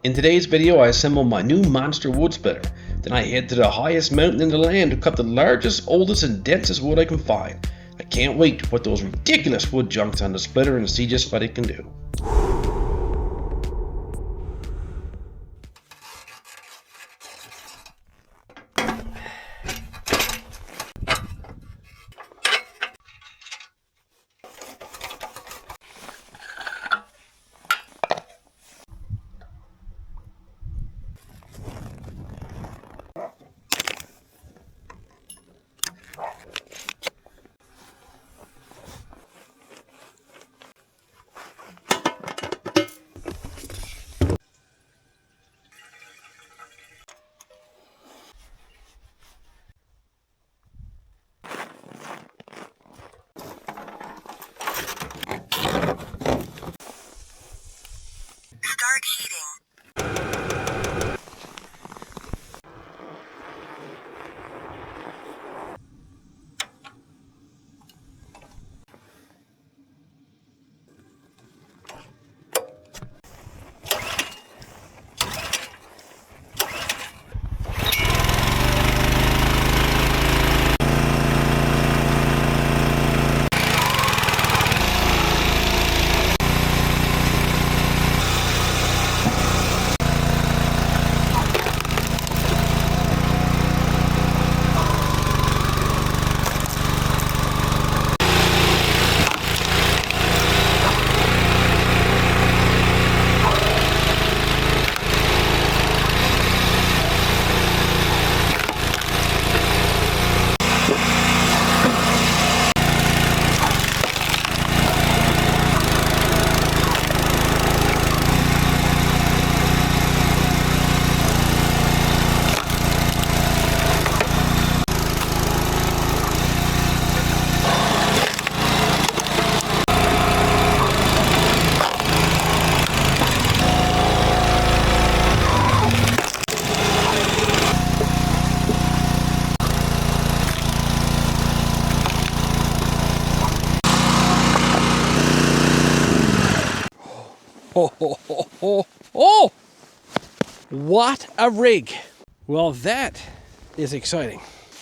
In today's video I assemble my new monster wood splitter. Then I head to the highest mountain in the land to cut the largest, oldest and densest wood I can find. I can't wait to put those ridiculous wood chunks on the splitter and see just what it can do. Start heating. Oh, what a rig. Well, that is exciting.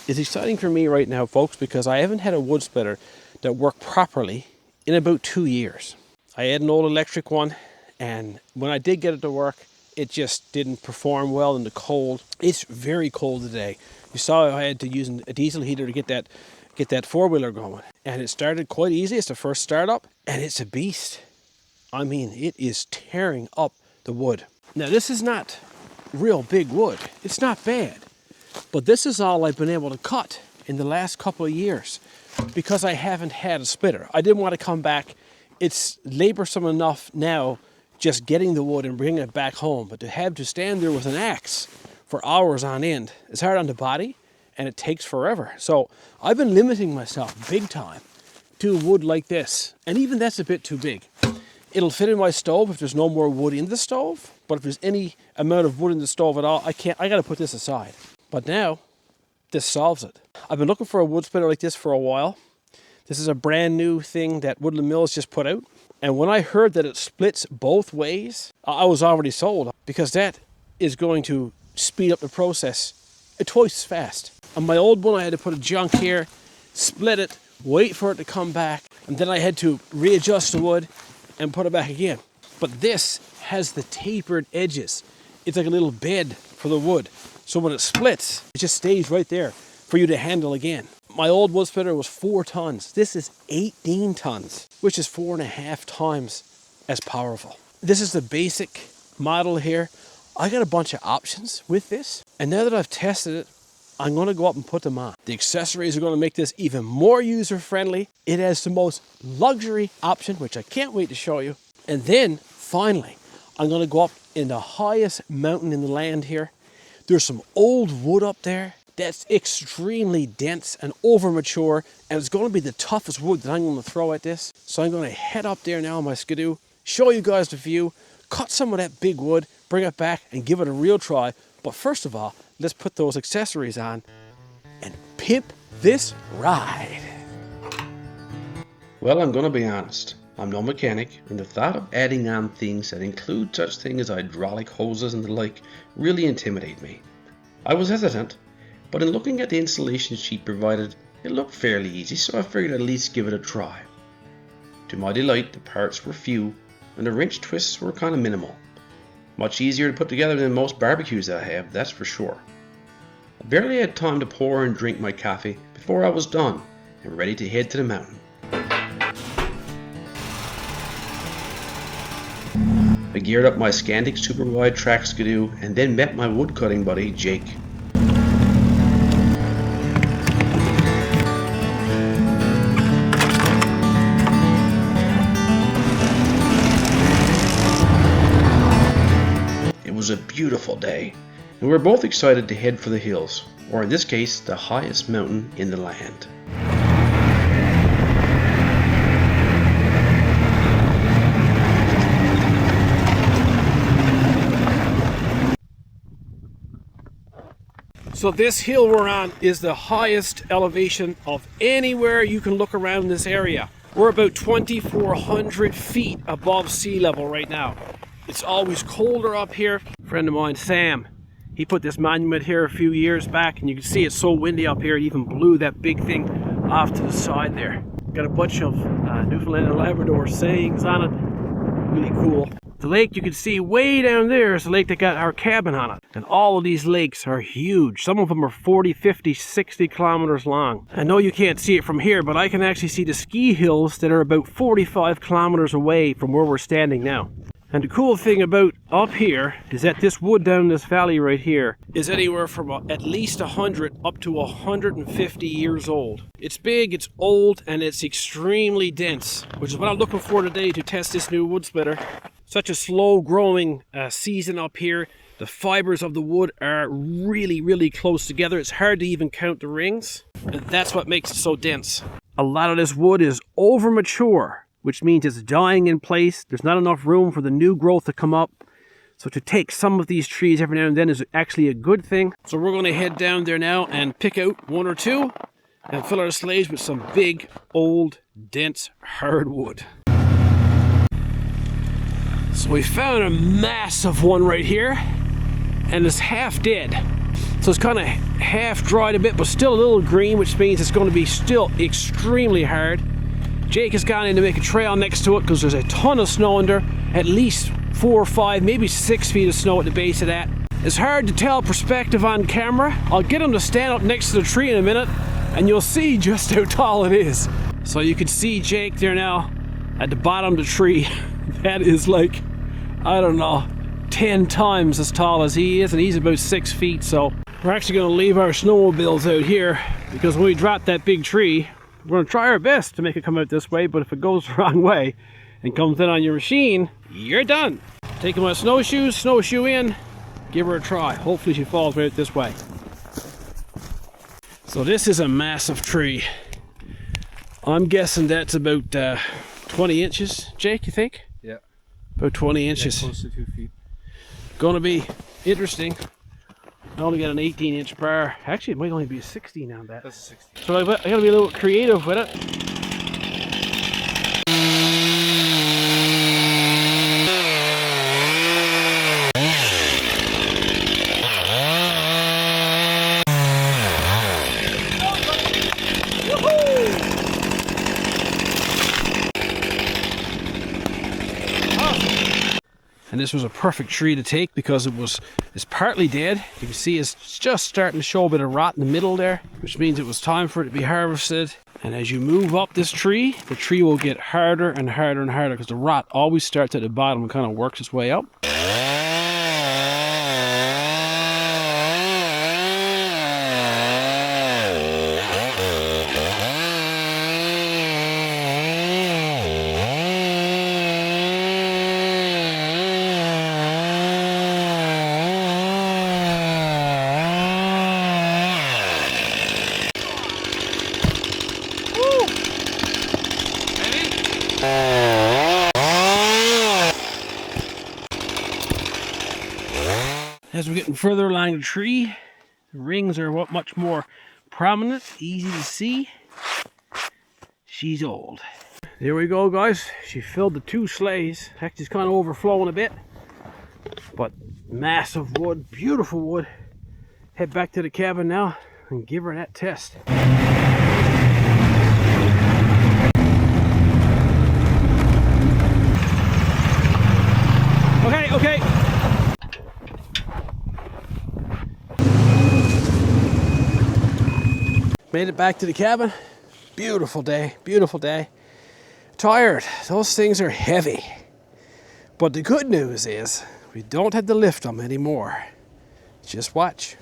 It's exciting for me right now, folks, because I haven't had a wood splitter that worked properly in about 2 years. I had an old electric one, and when I did get it to work, it just didn't perform well in the cold. It's very cold today. You saw I had to use a diesel heater to get that four-wheeler going, and it started quite easy. It's the first startup, and it's a beast. I mean, it is tearing up the wood. Now, this is not real big wood. It's not bad. But this is all I've been able to cut in the last couple of years because I haven't had a splitter. I didn't want to come back. It's laborsome enough now just getting the wood and bringing it back home. But to have to stand there with an axe for hours on end, it's hard on the body and it takes forever. So I've been limiting myself big time to wood like this. And even that's a bit too big. It'll fit in my stove if there's no more wood in the stove. But if there's any amount of wood in the stove at all, I got to put this aside. But now, this solves it. I've been looking for a wood splitter like this for a while. This is a brand new thing that Woodland Mills just put out. And when I heard that it splits both ways, I was already sold. Because that is going to speed up the process twice as fast. On my old one, I had to put a junk here, split it, wait for it to come back. And then I had to readjust the wood and put it back again. But this has the tapered edges. It's like a little bed for the wood. So when it splits, it just stays right there for you to handle again. My old wood splitter was 4 tons. This is 18 tons, which is 4.5 times as powerful. This is the basic model here. I got a bunch of options with this. And now that I've tested it, I'm going to go up and put them on. The accessories are going to make this even more user-friendly. It has the most luxury option, which I can't wait to show you. And then, finally, I'm going to go up in the highest mountain in the land here. There's some old wood up there that's extremely dense and over-mature, and it's going to be the toughest wood that I'm going to throw at this. So I'm going to head up there now on my skidoo, show you guys the view, cut some of that big wood, bring it back, and give it a real try. But first of all, let's put those accessories on and pimp this ride. Well, I'm gonna be honest. I'm no mechanic, and the thought of adding on things that include such things as hydraulic hoses and the like really intimidate me. I was hesitant, but in looking at the installation sheet provided, it looked fairly easy, so I figured I'd at least give it a try. To my delight, the parts were few, and the wrench twists were kind of minimal. Much easier to put together than most barbecues that I have, that's for sure. I barely had time to pour and drink my coffee before I was done and ready to head to the mountain. I geared up my Scandic super wide track skidoo and then met my wood cutting buddy Jake. It was a beautiful day, and we were both excited to head for the hills, or in this case, the highest mountain in the land. So this hill we're on is the highest elevation of anywhere you can look around this area. We're about 2,400 feet above sea level right now. It's always colder up here. A friend of mine, Sam, he put this monument here a few years back, and you can see it's so windy up here, it even blew that big thing off to the side there. Got a bunch of Newfoundland and Labrador sayings on it. Really cool. The lake you can see way down there is the lake that got our cabin on it. And all of these lakes are huge. Some of them are 40, 50, 60 kilometers long. I know you can't see it from here, but I can actually see the ski hills that are about 45 kilometers away from where we're standing now. And the cool thing about up here is that this wood down this valley right here is anywhere from at least 100 up to 150 years old. It's big, it's old, and it's extremely dense, which is what I'm looking for today to test this new wood splitter. Such a slow growing season up here. The fibers of the wood are really, really close together. It's hard to even count the rings, and that's what makes it so dense. A lot of this wood is over mature, which means it's dying in place. There's not enough room for the new growth to come up. So to take some of these trees every now and then is actually a good thing. So we're going to head down there now and pick out one or two and fill our sleighs with some big, old, dense hardwood. So we found a massive one right here, and it's half dead. So it's kind of half dried a bit, but still a little green, which means it's going to be still extremely hard. Jake has gone in to make a trail next to it because there's a ton of snow under, at least 4 or 5, maybe 6 feet of snow at the base of that. It's hard to tell perspective on camera. I'll get him to stand up next to the tree in a minute, and you'll see just how tall it is. So you can see Jake there now at the bottom of the tree. That is like, I don't know, 10 times as tall as he is, and he's about 6 feet. So we're actually going to leave our snowmobiles out here, because when we drop that big tree, we're going to try our best to make it come out this way, but if it goes the wrong way and comes in on your machine, you're done. Taking my snowshoes, snowshoe in, give her a try. Hopefully she falls right out this way. So this is a massive tree. I'm guessing that's about 20 inches. Jake, you think? Yeah. About 20 inches. Yeah, close to 2 feet. Gonna be interesting. I only got an 18-inch bar. Actually, it might only be a 16 on that. That's a 16. So I gotta be a little creative with it. And this was a perfect tree to take because it's partly dead. You can see it's just starting to show a bit of rot in the middle there, which means it was time for it to be harvested. And as you move up this tree, the tree will get harder and harder and harder because the rot always starts at the bottom and kind of works its way up. As we're getting further along the tree, the rings are much more prominent, easy to see. She's old. There we go, guys. She filled the 2 sleighs. Actually, it's kind of overflowing a bit, but massive wood, beautiful wood. Head back to the cabin now and give her that test. Okay. Made it back to the cabin. Beautiful day, beautiful day. Tired, those things are heavy. But the good news is we don't have to lift them anymore. Just watch.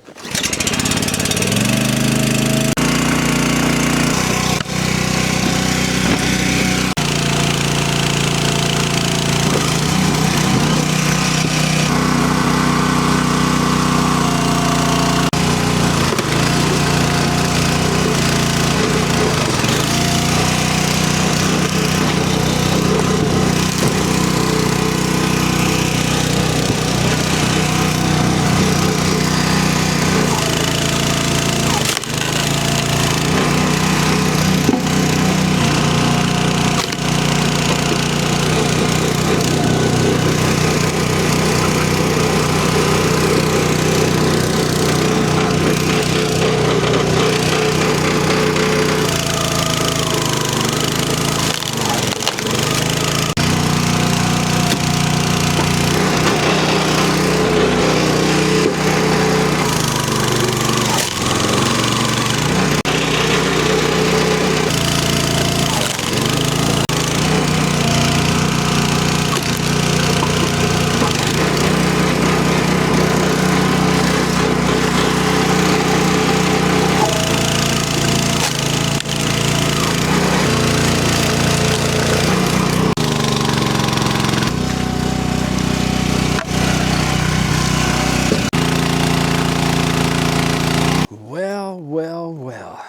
Well,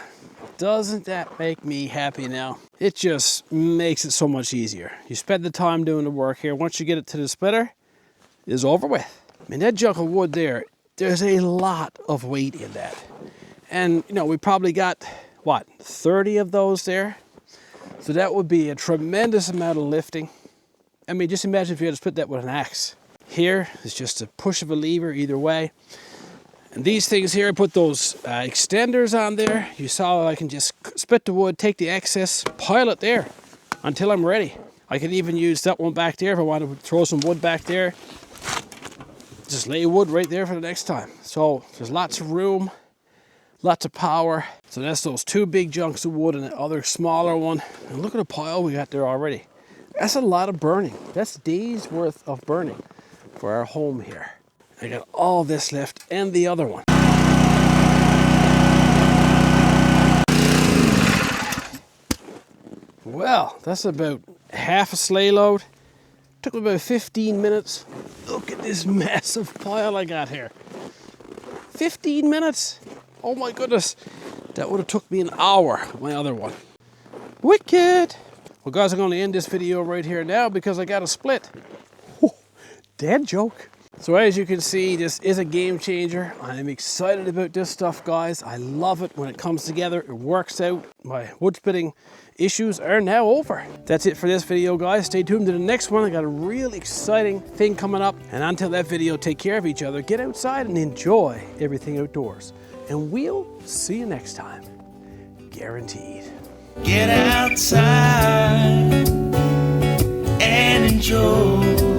doesn't that make me happy now? It just makes it so much easier. You spend the time doing the work here. Once you get it to the splitter, it's over with. I mean, that chunk of wood there's a lot of weight in that. And, you know, we probably got, what, 30 of those there? So that would be a tremendous amount of lifting. I mean, just imagine if you had to split that with an axe. Here is just a push of a lever either way. And these things here, I put those extenders on there. You saw I can just split the wood, take the excess, pile it there until I'm ready. I can even use that one back there if I want to throw some wood back there. Just lay wood right there for the next time. So there's lots of room, lots of power. So that's those 2 big chunks of wood and the other smaller one. And look at the pile we got there already. That's a lot of burning. That's days worth of burning for our home here. I got all this left and the other one. Well, that's about half a sleigh load. Took about 15 minutes. Look at this massive pile I got here. 15 minutes? Oh my goodness. That would have took me an hour with my other one. Wicked. Well guys, I'm going to end this video right here now because I got a split. Oh, dead joke. So as you can see, this is a game changer. I'm excited about this stuff, guys. I love it when it comes together. It works out. My wood splitting issues are now over. That's it for this video, guys. Stay tuned to the next one. I got a real exciting thing coming up. And until that video, take care of each other. Get outside and enjoy everything outdoors. And we'll see you next time. Guaranteed. Get outside and enjoy.